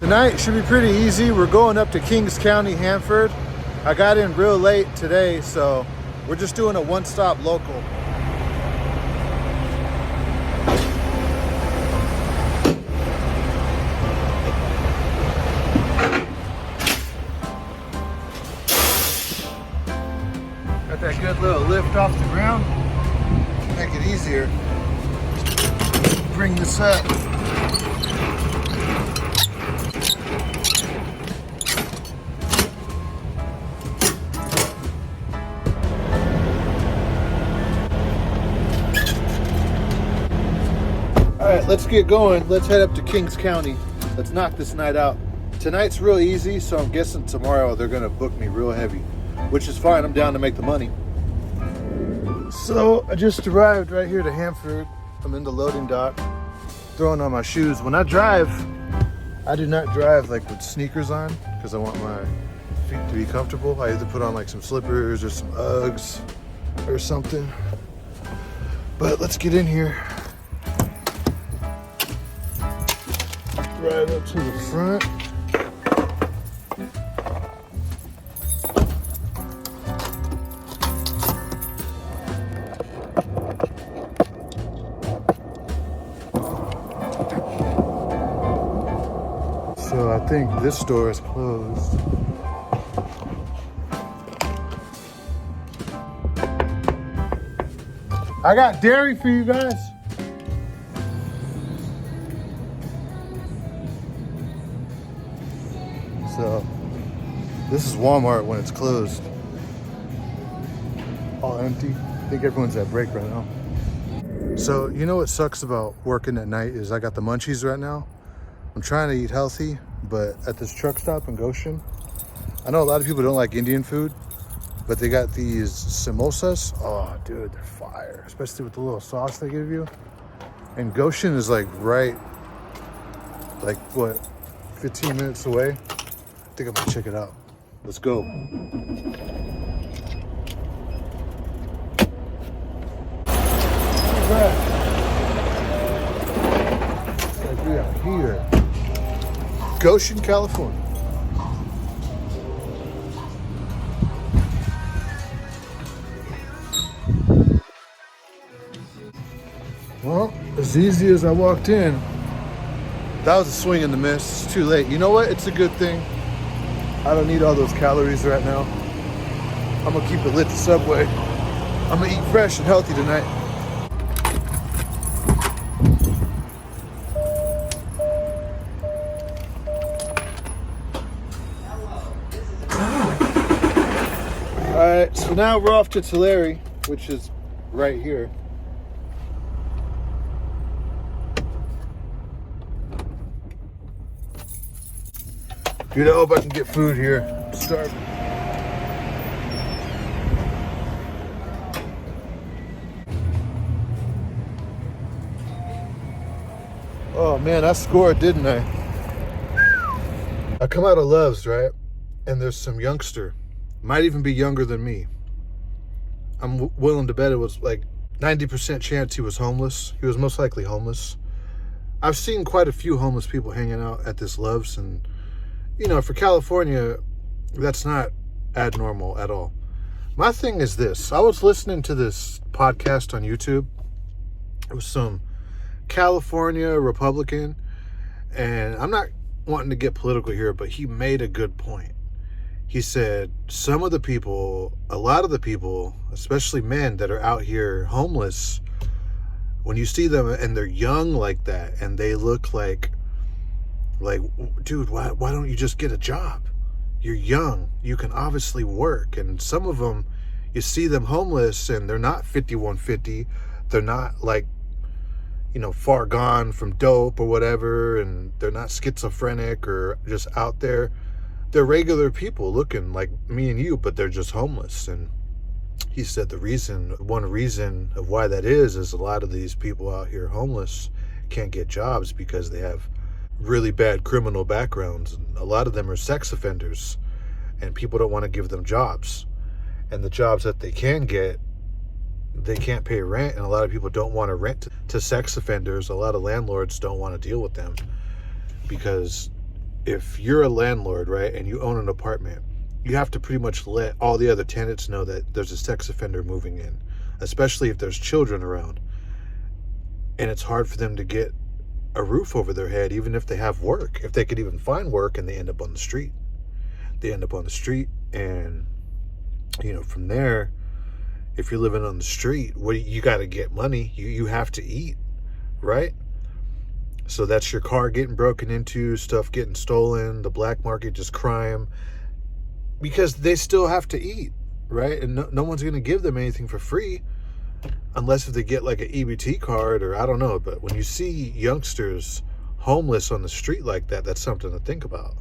Tonight should be pretty easy. We're going up to Kings County, Hanford. I got in real late today, so we're just doing a one-stop local. Got that good little lift off the ground. Make it easier. Bring this up. All right, let's get going. Let's head up to Kings County. Let's knock this night out. Tonight's real easy, so I'm guessing tomorrow they're gonna book me real heavy, which is fine. I'm down to make the money. So I just arrived right here to Hanford. I'm in the loading dock, throwing on my shoes. When I drive, I do not drive like with sneakers on because I want my feet to be comfortable. I either put on like some slippers or some Uggs or something. But let's get in here. Drive up to the front. So I think this store is closed. I got dairy for you guys. So this is Walmart when it's closed. All empty. I think everyone's at break right now. So you know what sucks about working at night is I got the munchies right now. I'm trying to eat healthy, but at this truck stop in Goshen, I know a lot of people don't like Indian food, but they got these samosas. Oh, dude, they're fire, especially with the little sauce they give you. And Goshen is like right, like what, 15 minutes away? I think I'm gonna check it out. Let's go. All right. Like we are here. Goshen, California. Well, as easy as I walked in, that was a swing and a miss. It's too late. You know what? It's a good thing. I don't need all those calories right now. I'm gonna keep it lit to Subway. I'm gonna eat fresh and healthy tonight. All right, so now we're off to Tulare, which is right here. Dude, I hope I can get food here. I'm starving. Oh man, I scored, didn't I? I come out of Love's, right? And there's some youngster, might even be younger than me. I'm willing to bet it was like 90% chance he was homeless. He was most likely homeless. I've seen quite a few homeless people hanging out at this Love's, and you know, for California, that's not abnormal at all. My thing is this. I was listening to this podcast on YouTube. It was some California Republican, and I'm not wanting to get political here, but he made a good point. He said some of the people, a lot of the people, especially men that are out here homeless, when you see them and they're young like that and they look like, dude, why don't you just get a job? You're young. You can obviously work. And some of them, you see them homeless and they're not 5150. They're not like, you know, far gone from dope or whatever. And they're not schizophrenic or just out there. They're regular people looking like me and you, but they're just homeless. And he said one reason of why that is a lot of these people out here homeless can't get jobs because they have really bad criminal backgrounds. A lot of them are sex offenders, and people don't want to give them jobs. And the jobs that they can get, they can't pay rent, and a lot of people don't want to rent to sex offenders. A lot of landlords don't want to deal with them because if you're a landlord, right, and you own an apartment, you have to pretty much let all the other tenants know that there's a sex offender moving in, especially if there's children around. And it's hard for them to get a roof over their head, even if they have work. If they could even find work, and they end up on the street. They end up on the street, and, from there, if you're living on the street, you got to get money. You have to eat, right? So that's your car getting broken into, stuff getting stolen, the black market, just crime, because they still have to eat, right? And no one's going to give them anything for free, unless if they get like an EBT card, or I don't know. But when you see youngsters homeless on the street like that, that's something to think about.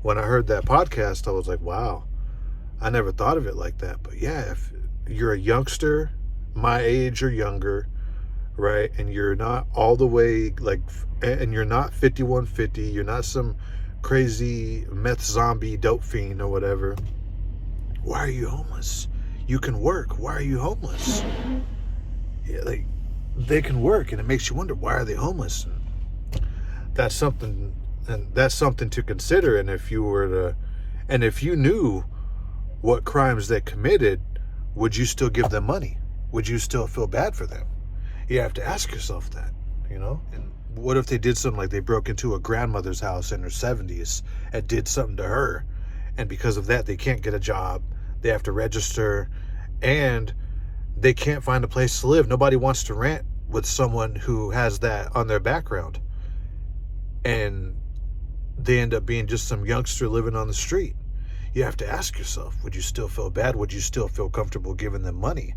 When I heard that podcast, I was like, wow, I never thought of it like that. But yeah, if you're a youngster, my age or younger, right, and you're not all the way and you're not 5150, you're not some crazy meth zombie dope fiend or whatever, why are you homeless? You can work. Why are you homeless? Yeah, they can work, and it makes you wonder, why are they homeless? That's something to consider. And if you knew what crimes they committed, would you still give them money? Would you still feel bad for them? You have to ask yourself that, And what if they did something like they broke into a grandmother's house in her 70s and did something to her, and because of that, they can't get a job, they have to register, and they can't find a place to live. Nobody wants to rent with someone who has that on their background, and they end up being just some youngster living on the street. You have to ask yourself, would you still feel bad? Would you still feel comfortable giving them money?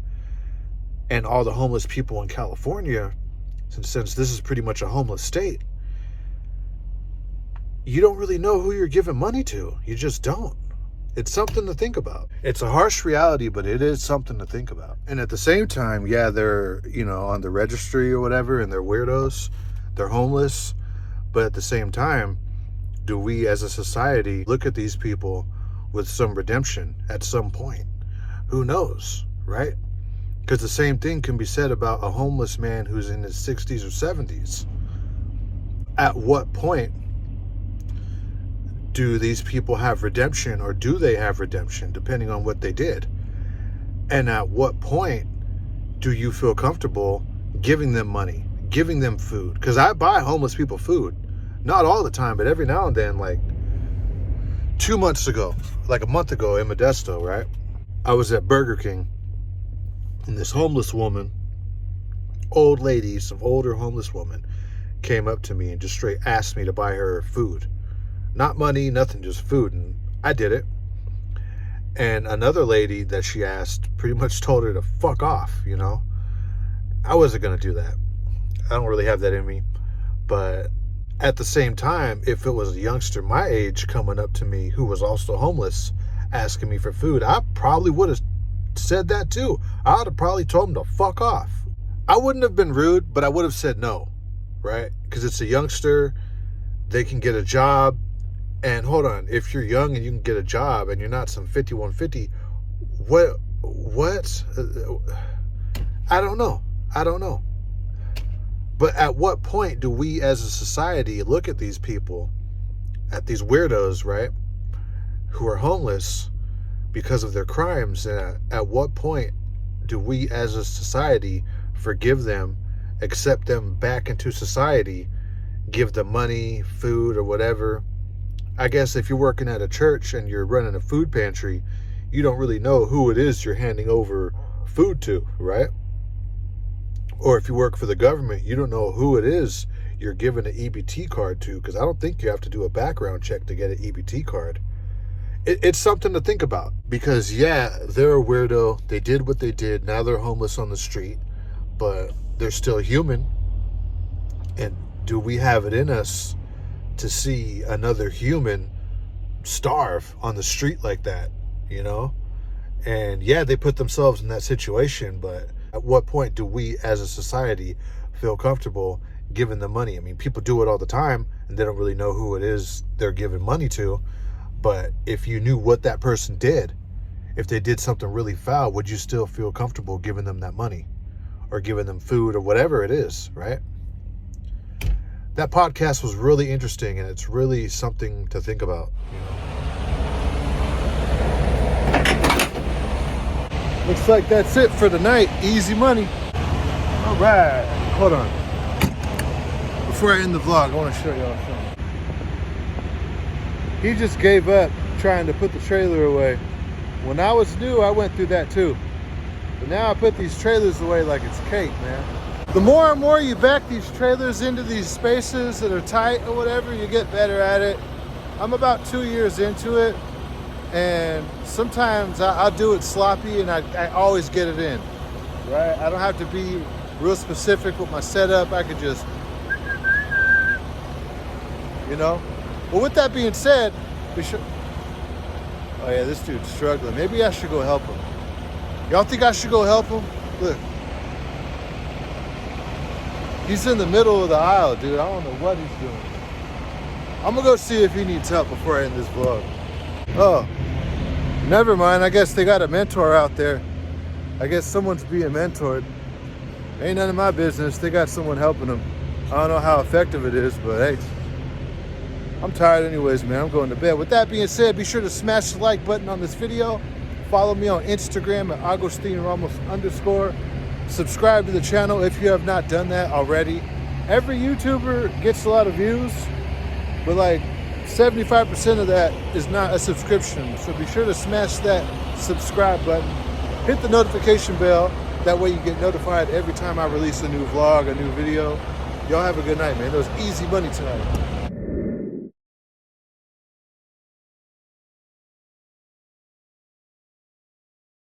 And all the homeless people in California, since this is pretty much a homeless state, you don't really know who you're giving money to. You just don't. It's something to think about. It's a harsh reality, but it is something to think about. And at the same time, yeah, they're, on the registry or whatever, and they're weirdos, they're homeless. But at the same time, do we as a society look at these people with some redemption at some point? Who knows, right? Because the same thing can be said about a homeless man who's in his 60s or 70s. At what point do these people have redemption, or do they have redemption, depending on what they did? And at what point do you feel comfortable giving them money, giving them food? Because I buy homeless people food. Not all the time, but every now and then. Like 2 months ago, like a month ago in Modesto, right? I was at Burger King, and this homeless woman, old lady, some older homeless woman, came up to me and just straight asked me to buy her food. Not money, nothing, just food. And I did it. And another lady that she asked pretty much told her to fuck off, I wasn't going to do that. I don't really have that in me. But at the same time, if it was a youngster my age coming up to me who was also homeless, asking me for food, I probably would have said that too. I would have probably told him to fuck off. I wouldn't have been rude, but I would have said no, right? Because it's a youngster, they can get a job. And hold on, if you're young and you can get a job and you're not some 5150, what? I don't know. But at what point do we as a society look at these people, at these weirdos, right, who are homeless because of their crimes, and at what point do we as a society forgive them, accept them back into society, give them money, food, or whatever? I guess if you're working at a church and you're running a food pantry, you don't really know who it is you're handing over food to, right? Or if you work for the government, you don't know who it is you're giving an EBT card to, because I don't think you have to do a background check to get an EBT card. It's something to think about, because yeah, they're a weirdo. They did what they did. Now they're homeless on the street, but they're still human. And do we have it in us to see another human starve on the street like that, And yeah, they put themselves in that situation, but at what point do we as a society feel comfortable giving them money? I mean, people do it all the time and they don't really know who it is they're giving money to. But if you knew what that person did, if they did something really foul, would you still feel comfortable giving them that money or giving them food or whatever it is, right? that podcast was really interesting, and it's really something to think about, you know. Looks like that's it for the night. Easy money. All right. Hold on. Before I end the vlog, I want to show y'all something. He just gave up trying to put the trailer away. When I was new, I went through that too. But now I put these trailers away like it's cake, man. The more and more you back these trailers into these spaces that are tight or whatever, you get better at it. I'm about 2 years into it, and sometimes I'll do it sloppy, and I always get it in, right? I don't have to be real specific with my setup. I could just, you know? But with that being said, we should... Oh yeah, this dude's struggling. Maybe I should go help him. Y'all think I should go help him? Look. He's in the middle of the aisle, dude. I don't know what he's doing. I'm gonna go see if he needs help before I end this vlog. Oh, never mind. I guess they got a mentor out there. I guess someone's being mentored. Ain't none of my business. They got someone helping them. I don't know how effective it is, but hey, I'm tired anyways, man. I'm going to bed. With that being said, be sure to smash the like button on this video. Follow me on Instagram at @AgustinRamos_. Subscribe to the channel if you have not done that already. Every YouTuber gets a lot of views, but like 75% of that is not a subscription. So be sure to smash that subscribe button. Hit the notification bell. That way you get notified every time I release a new vlog, a new video. Y'all have a good night, man. It was easy money tonight.